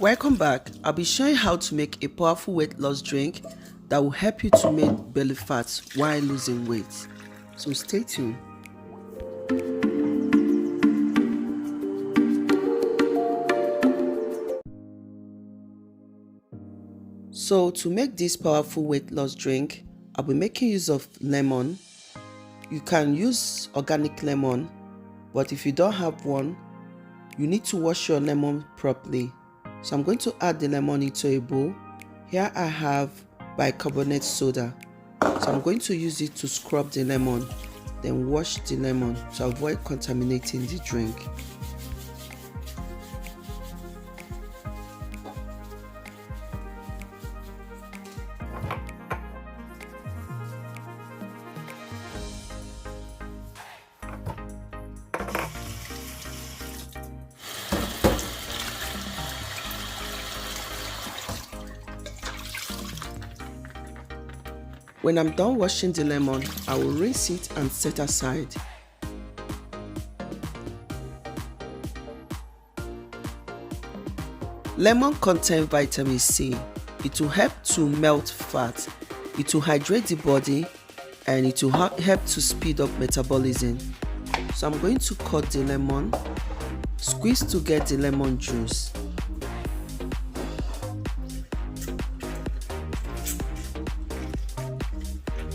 Welcome back. I'll be showing how to make a powerful weight loss drink that will help you to make belly fat while losing weight. So stay tuned. So to make this powerful weight loss drink, I'll be making use of lemon. You can use organic lemon, but if you don't have one, you need to wash your lemon properly. So I'm going to add the lemon into a bowl. Here I have bicarbonate soda. So I'm going to use it to scrub the lemon, then wash the lemon to avoid contaminating the drink. When I'm done washing the lemon, I will rinse it and set aside. Lemon contains vitamin C. It will help to melt fat, it will hydrate the body, and it will help to speed up metabolism. So I'm going to cut the lemon, squeeze to get the lemon juice.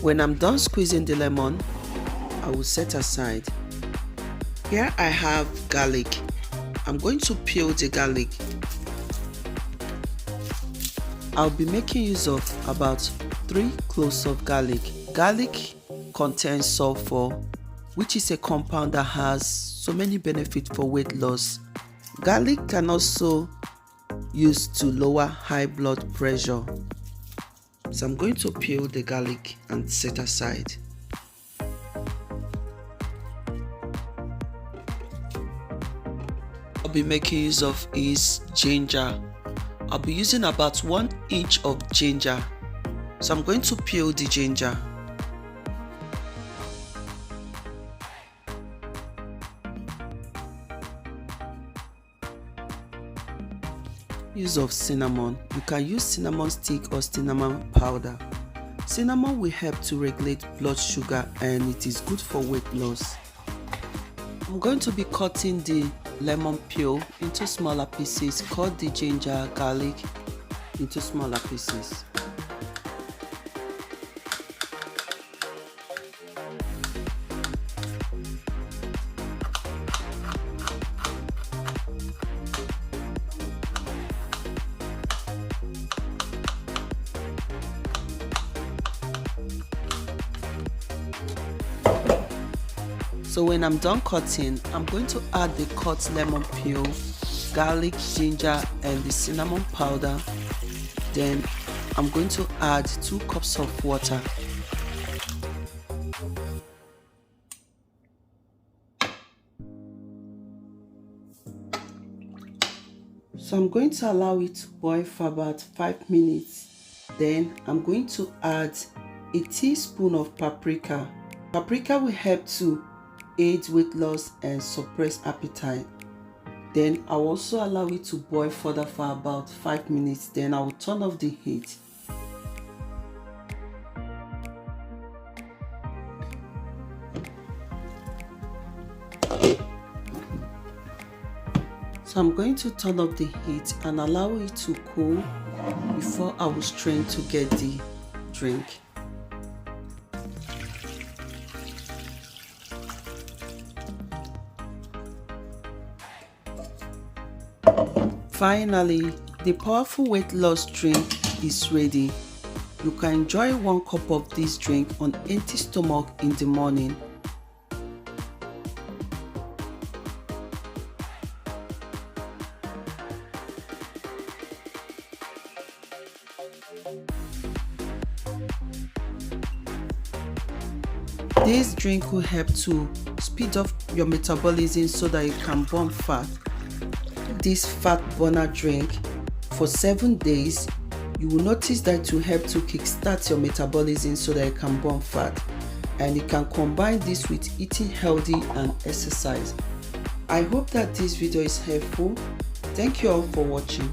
When I'm done squeezing the lemon, I will set aside. Here I have garlic. I'm going to peel the garlic. I'll be making use of about 3 cloves of garlic. Garlic contains sulfur, which is a compound that has so many benefits for weight loss. Garlic can also use to lower high blood pressure. So I'm going to peel the garlic and set aside. I'll be making use of is ginger. I'll be using about 1 inch of ginger. So I'm going to peel the ginger. Use of cinnamon. You can use cinnamon stick or cinnamon powder. Cinnamon will help to regulate blood sugar and it is good for weight loss. I'm going to be cutting the lemon peel into smaller pieces. Cut the ginger, garlic into smaller pieces. So when I'm done cutting, I'm going to add the cut lemon peel, garlic, ginger and the cinnamon powder. Then I'm going to add 2 cups of water. So I'm going to allow it to boil for about 5 minutes. Then I'm going to add a teaspoon of paprika. Paprika will help to aid weight loss and suppress appetite. Then I'll also allow it to boil further for about 5 minutes. Then I will turn off the heat. So I'm going to turn off the heat and allow it to cool before I will strain to get the drink. Finally, the powerful weight loss drink is ready. You can enjoy 1 cup of this drink on empty stomach in the morning. This drink will help to speed up your metabolism so that you can burn fat. This fat burner drink for 7 days, you will notice that it will help to kickstart your metabolism so that you can burn fat, and you can combine this with eating healthy and exercise. I hope that this video is helpful. Thank you all for watching.